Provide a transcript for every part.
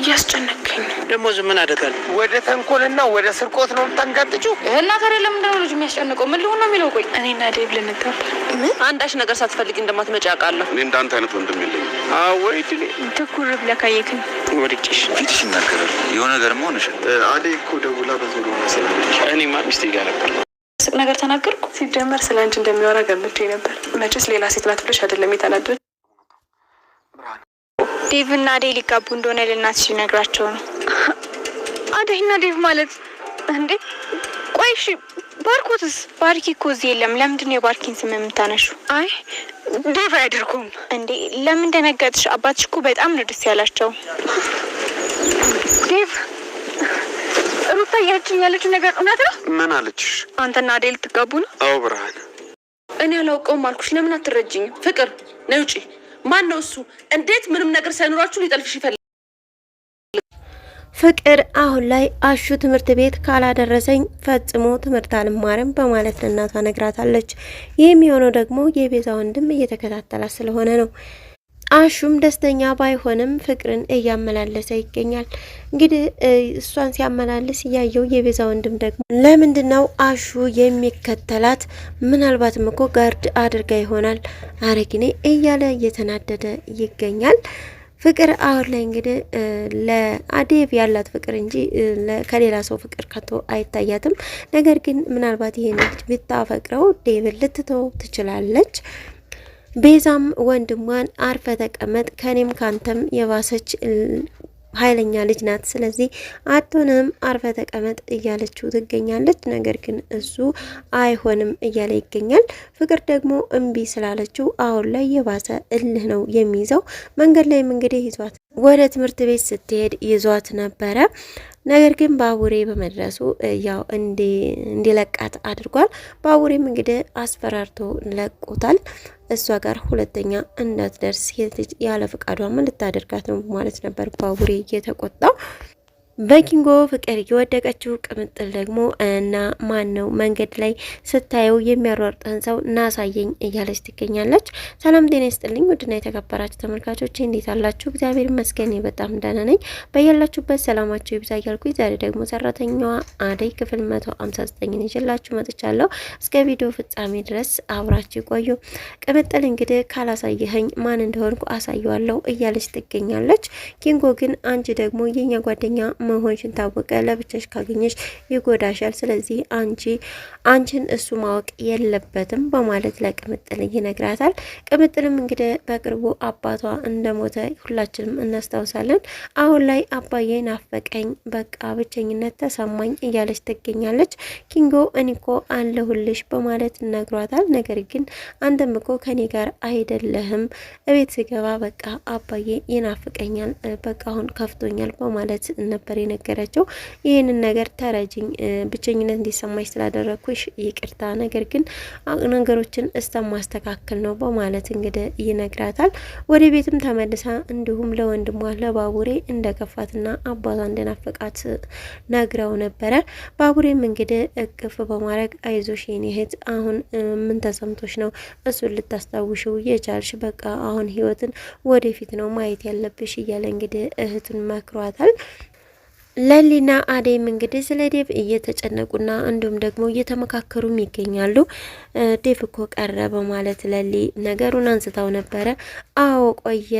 እያስጨነቀኝ ደግሞ ምን አደረጋል? ወደ ተንኮልና ወደ ስርቆት ነው የምታንጋጥጪው? እና ታዲያ ለምንድን ነው ልጅ የሚያስጨንቀው? ምን ሊሆን ነው የሚለው? ቆይ እኔና ዴቭ ልንጋባ። ምን አንዳች ነገር ሳትፈልጊ እንደማትመጪ አውቃለሁ። እኔ እንዳንተ አይነት ወንድም የለኝም። ወይት ትኩር ብለህ ካየክኝ ወድቄሽ ፊትሽ ይናገራል። የሆነ ነገር መሆንሽ አዴ እኮ ደውላ በቶሎ መሰለኝ። እኔማ ሚስቴ ጋር ነበር ስቅ ነገር ተናገርኩ። ሲጀመር ስለ አንቺ እንደሚያወራ ገምቼ ነበር። መቼስ ሌላ ሴት ናት ብለሽ አይደለም የተናደድኩት። ዴቭ እና አዴ ሊጋቡ እንደሆነ ለእናትሽ ሊነግራቸው ነው። አዴና ዴቭ ማለት እንዴ? ቆይ እሺ ባርኮትስ? ባርኪ እኮ እዚህ የለም። ለምንድን ነው የባርኪን ስም የምታነሹ? አይ ዴቭ አያደርጉም እንዴ? ለምን ደነገጥሽ? አባትሽ እኮ በጣም ነው ደስ ያላቸው። ዴቭ ሩታ ያችኝ ያለችው ነገር እውነት ነው? ምን አለችሽ? አንተና አዴ ልትጋቡ ነው? አዎ ብርሃን፣ እኔ አላውቀውም አልኩሽ። ለምን አትረጅኝም? ፍቅር ነይ ውጪ። ማን ነው እሱ? እንዴት ምንም ነገር ሳይኖራችሁ ሊጠልፍሽ ይፈልጋል? ፍቅር አሁን ላይ አሹ ትምህርት ቤት ካላደረሰኝ ፈጽሞ ትምህርት አልማርም በማለት ለእናቷ ነግራታለች። ይህም የሆነው ደግሞ የቤዛ ወንድም እየተከታተላት ስለሆነ ነው። አሹም ደስተኛ ባይሆንም ፍቅርን እያመላለሰ ይገኛል። እንግዲህ እሷን ሲያመላልስ እያየው የቤዛ ወንድም ደግሞ ለምንድነው አሹ የሚከተላት? ምናልባትም እኮ ጋርድ አድርጋ ይሆናል አረግኔ እያለ እየተናደደ ይገኛል። ፍቅር አሁን ላይ እንግዲህ ለአዴቭ ያላት ፍቅር እንጂ ከሌላ ሰው ፍቅር ከቶ አይታያትም። ነገር ግን ምናልባት ይሄን ልጅ ብታፈቅረው ዴቭን ልትተው ትችላለች። ቤዛም ወንድሟን አርፈ ተቀመጥ፣ ከኔም ካንተም የባሰች ኃይለኛ ልጅ ናት፣ ስለዚህ አትሆንም፣ አርፈ ተቀመጥ እያለችው ትገኛለች። ነገር ግን እሱ አይሆንም እያለ ይገኛል። ፍቅር ደግሞ እምቢ ስላለችው አሁን ላይ የባሰ እልህ ነው የሚይዘው። መንገድ ላይም እንግዲህ ይዟት ወደ ትምህርት ቤት ስትሄድ ይዟት ነበረ። ነገር ግን ባቡሬ በመድረሱ ያው እንዲለቃት አድርጓል። ባቡሬም እንግዲህ አስፈራርቶ ለቆታል። እሷ ጋር ሁለተኛ እንዳትደርስ ያለ ፍቃዷ ምን ልታደርጋት ነው ማለት ነበር ባቡሬ እየተቆጣው። በኪንጎ ፍቅር የወደቀችው ቅምጥል ደግሞ እና ማን ነው መንገድ ላይ ስታየው የሚያሯርጠን ሰው እናሳየኝ እያለች ትገኛለች። ሰላም ጤና ይስጥልኝ ውድና የተከበራችሁ ተመልካቾች እንዴት አላችሁ? እግዚአብሔር ይመስገን በጣም ደህና ነኝ። በያላችሁበት ሰላማችሁ ይብዛ እያልኩኝ ዛሬ ደግሞ ሰራተኛዋ አደይ ክፍል 159 ይዤላችሁ መጥቻለሁ። እስከ ቪዲዮ ፍጻሜ ድረስ አብራችሁ ቆዩ። ቅምጥል እንግዲህ ካላሳየኸኝ ማን እንደሆንኩ አሳየዋለሁ እያለች ትገኛለች። ኪንጎ ግን አንቺ ደግሞ የኛ ጓደኛ መሆንሽን ታወቀ ለብቻሽ ካገኘሽ ይጎዳሻል፣ ስለዚህ አንቺን እሱ ማወቅ የለበትም በማለት ለቅምጥል ይነግራታል። ቅምጥልም እንግዲህ በቅርቡ አባቷ እንደሞተ ሁላችንም እናስታውሳለን። አሁን ላይ አባዬ ናፈቀኝ፣ በቃ ብቸኝነት ተሰማኝ እያለች ትገኛለች። ኪንጎ እኔኮ አለሁልሽ በማለት ነግሯታል። ነገር ግን አንተም እኮ ከኔ ጋር አይደለህም፣ እቤት ስገባ በቃ አባዬ ይናፍቀኛል፣ በቃ አሁን ከፍቶኛል በማለት ነበር የነገረችው። ይህንን ነገር ተረጅኝ፣ ብቸኝነት እንዲሰማሽ ስላደረግኩሽ ይቅርታ፣ ነገር ግን ነገሮችን እስተማስተካከል ነው በማለት እንግዲህ ይነግራታል። ወደ ቤትም ተመልሳ እንዲሁም ለወንድሟ ለባቡሬ እንደከፋትና አባቷ እንደናፈቃት ነግረው ነበረ። ባቡሬም እንግዲህ እቅፍ በማድረግ አይዞሽ የኔ እህት፣ አሁን ምን ተሰምቶሽ ነው እሱን ልታስታውሽው የቻልሽ? በቃ አሁን ህይወትን ወደፊት ነው ማየት ያለብሽ እያለ እንግዲህ እህቱን መክሯታል። ለሊና አዴም እንግዲህ ስለ ዴቭ እየተጨነቁና እንዲሁም ደግሞ እየተመካከሩም ይገኛሉ። ዴቭ እኮ ቀረ በማለት ለሊ ነገሩን አንስታው ነበረ። አዎ ቆየ፣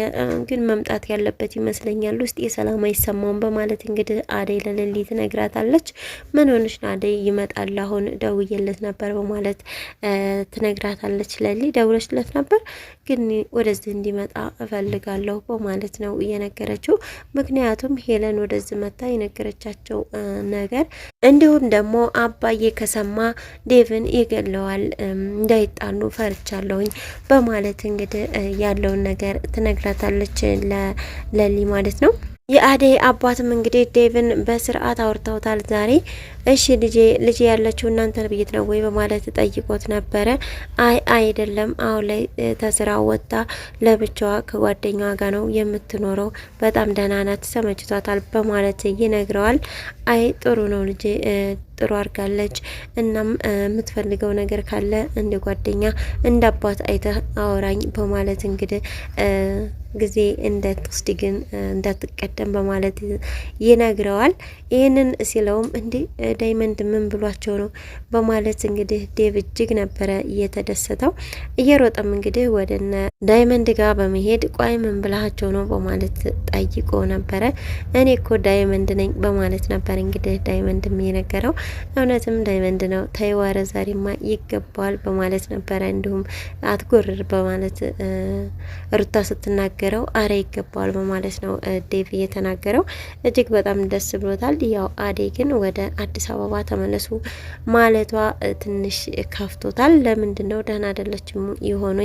ግን መምጣት ያለበት ይመስለኛል፣ ውስጥ የሰላም አይሰማውም በማለት እንግዲህ አደይ ለለሊ ትነግራታለች። ምን ሆነሽ ነው አደይ? ይመጣል አሁን ደውዬለት ነበር በማለት ትነግራታለች። ለሊ ደውለሽለት ነበር? ግን ወደዚህ እንዲመጣ እፈልጋለሁ በማለት ነው እየነገረችው። ምክንያቱም ሄለን ወደዚህ መታ የነገረቻቸው ነገር እንዲሁም ደግሞ አባዬ ከሰማ ዴቭን ይገለዋል፣ እንዳይጣሉ ፈርቻለሁኝ በማለት እንግዲህ ያለውን ነገር ትነግራታለች ለሊ ማለት ነው። የአደይ አባትም እንግዲህ ዴቭን በስርዓት አውርተውታል ዛሬ። እሺ ልጄ ያለችው እናንተ ቤት ነው ወይ በማለት ጠይቆት ነበረ። አይ አይደለም፣ አሁን ላይ ተስራ ወጣ ለብቻዋ ከጓደኛዋ ጋር ነው የምትኖረው፣ በጣም ደህና ናት፣ ተመችቷታል በማለት ይነግረዋል። አይ ጥሩ ነው ልጄ፣ ጥሩ አድርጋለች። እናም የምትፈልገው ነገር ካለ እንደ ጓደኛ እንደ አባት አይተህ አወራኝ በማለት እንግዲህ ጊዜ እንደትወስድ ግን እንዳትቀደም በማለት ይነግረዋል። ይህንን ሲለውም እንዴ ዳይመንድ ምን ብሏቸው ነው በማለት እንግዲህ ዴቭ እጅግ ነበረ እየተደሰተው። እየሮጠም እንግዲህ ወደነ ዳይመንድ ጋር በመሄድ ቆይ ምን ብላቸው ነው በማለት ጠይቆ ነበረ። እኔ እኮ ዳይመንድ ነኝ በማለት ነበር እንግዲህ ዳይመንድ የነገረው። እውነትም ዳይመንድ ነው። ተይዋረ ዛሬማ ይገባዋል በማለት ነበረ። እንዲሁም አትጎርር በማለት ሩታ ስትናገረው አረ ይገባዋል በማለት ነው ዴቭ የተናገረው። እጅግ በጣም ደስ ብሎታል። ያው አዴ ግን ወደ አዲስ አበባ ተመለሱ ማለቷ ትንሽ ከፍቶታል። ለምንድነው ደህና አይደለችም ይሆን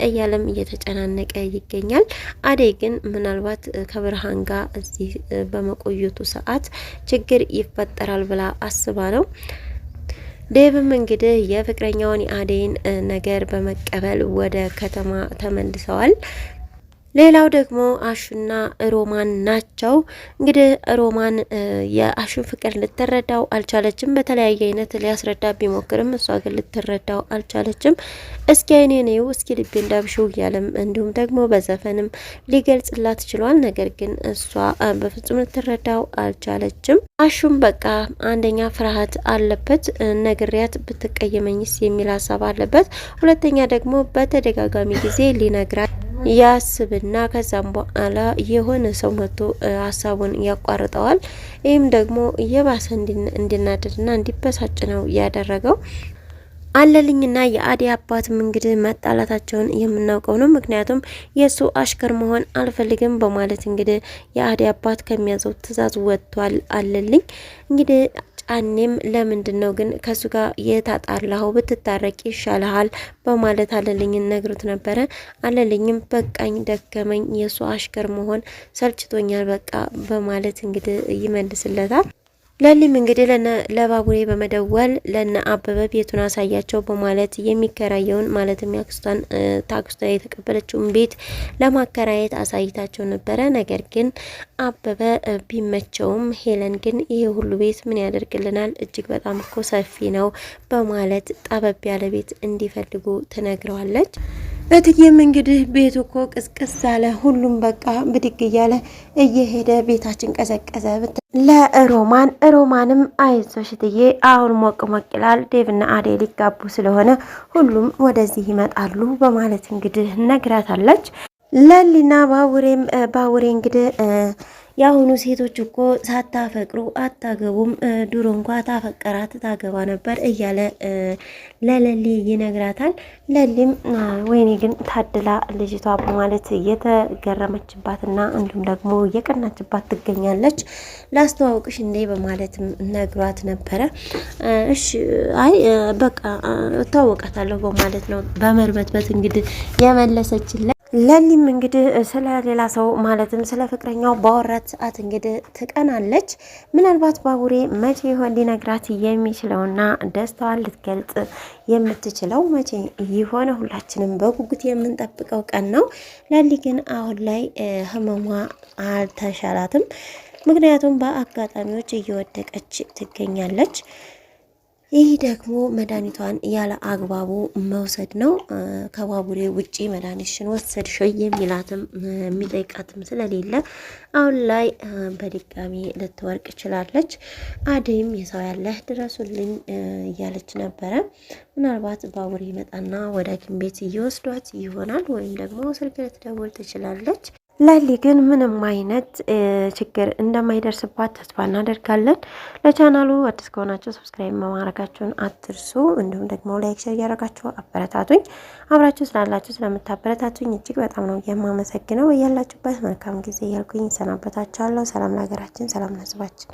እያለም እየተጨናነቀ ይገኛል። አዴ ግን ምናልባት ከብርሃን ጋር እዚህ በመቆየቱ ሰዓት ችግር ይፈጠራል ብላ አስባ ነው። ዴቭም እንግዲህ የፍቅረኛውን የአዴን ነገር በመቀበል ወደ ከተማ ተመልሰዋል። ሌላው ደግሞ አሹና ሮማን ናቸው። እንግዲህ ሮማን የአሹን ፍቅር ልትረዳው አልቻለችም። በተለያየ አይነት ሊያስረዳ ቢሞክርም እሷ ግን ልትረዳው አልቻለችም። እስኪ አይኔ ነው እስኪ ልቤ እንዳብሽው እያለም እንዲሁም ደግሞ በዘፈንም ሊገልጽላት ችሏል። ነገር ግን እሷ በፍጹም ልትረዳው አልቻለችም። አሹም በቃ አንደኛ ፍርሃት አለበት፣ ነግሪያት ብትቀየመኝስ የሚል ሀሳብ አለበት። ሁለተኛ ደግሞ በተደጋጋሚ ጊዜ ሊነግራት ያስብና ከዛም በኋላ የሆነ ሰው መጥቶ ሀሳቡን ያቋርጠዋል። ይህም ደግሞ የባሰ እንዲናደድና እንዲበሳጭ ነው ያደረገው። አለልኝና የአዴ አባትም እንግዲህ መጣላታቸውን የምናውቀው ነው። ምክንያቱም የሱ አሽከር መሆን አልፈልግም በማለት እንግዲህ የአዴ አባት ከሚያዘው ትዕዛዝ ወጥቷል። አለልኝ እንግዲህ ጫኔም ለምንድን ነው ግን ከሱ ጋር የታጣላው ብትታረቂ ይሻልሃል በማለት አለልኝን ነግሩት ነበረ። አለልኝም በቃኝ ደከመኝ የሱ አሽከር መሆን ሰልችቶኛል በቃ በማለት እንግዲህ ይመልስለታል። ለሊም እንግዲህ ለባቡሬ በመደወል ለነ አበበ ቤቱን አሳያቸው በማለት የሚከራየውን ማለትም ያክስቷን ታክስቷ የተቀበለችውን ቤት ለማከራየት አሳይታቸው ነበረ። ነገር ግን አበበ ቢመቸውም ሄለን ግን ይሄ ሁሉ ቤት ምን ያደርግልናል እጅግ በጣም እኮ ሰፊ ነው በማለት ጠበብ ያለ ቤት እንዲፈልጉ ትነግረዋለች። እትዬም እንግዲህ ቤቱ እኮ ቅዝቅዝ አለ፣ ሁሉም በቃ ብድግ እያለ እየሄደ ቤታችን ቀዘቀዘ ለሮማንም አይዞሽ እትዬ አሁን ሞቅ ሞቅ ይላል፣ ዴቭና አዴ ሊጋቡ ስለሆነ ሁሉም ወደዚህ ይመጣሉ በማለት እንግዲህ ነግራታለች። ለሊና ባቡሬ እንግዲህ የአሁኑ ሴቶች እኮ ሳታፈቅሩ አታገቡም፣ ድሮ እንኳ ታፈቀራት ታገባ ነበር እያለ ለለሊ ይነግራታል። ለሊም ወይኔ ግን ታድላ ልጅቷ በማለት እየተገረመችባትና እንዲሁም ደግሞ እየቀናችባት ትገኛለች። ላስተዋውቅሽ እንዴ በማለትም ነግሯት ነበረ። እሺ አይ በቃ እታወቃታለሁ በማለት ነው በመርበትበት እንግዲህ የመለሰችለት። ለሊም እንግዲህ ስለ ሌላ ሰው ማለትም ስለ ፍቅረኛው ባወራት ሰዓት እንግዲህ ትቀናለች። ምናልባት ባቡሬ መቼ ይሆን ሊነግራት የሚችለውና ደስታዋን ልትገልጽ የምትችለው መቼ የሆነ ሁላችንም በጉጉት የምንጠብቀው ቀን ነው። ለሊ ግን አሁን ላይ ህመሟ አልተሻላትም። ምክንያቱም በአጋጣሚዎች እየወደቀች ትገኛለች። ይህ ደግሞ መድኃኒቷን ያለ አግባቡ መውሰድ ነው። ከባቡሬ ውጪ መድኃኒትሽን ወሰድሽ የሚላትም የሚጠይቃትም ስለሌለ አሁን ላይ በድጋሚ ልትወርቅ ችላለች። አደይም የሰው ያለህ ድረሱልኝ እያለች ነበረ። ምናልባት ባቡሬ ይመጣና ወደ ሐኪም ቤት እየወስዷት ይሆናል፣ ወይም ደግሞ ስልክ ልትደውል ትችላለች። ለሊ ግን ምንም አይነት ችግር እንደማይደርስባት ተስፋ እናደርጋለን። ለቻናሉ አዲስ ከሆናችሁ ሰብስክራይብ ማድረጋችሁን አትርሱ። እንዲሁም ደግሞ ላይክ ሼር እያደረጋችሁ አበረታቱኝ። አብራችሁ ስላላችሁ ስለምታበረታቱኝ እጅግ በጣም ነው የማመሰግነው። ያላችሁበት መልካም ጊዜ እያልኩኝ ሰናበታችኋለሁ። ሰላም ለሀገራችን፣ ሰላም ለሕዝባችን።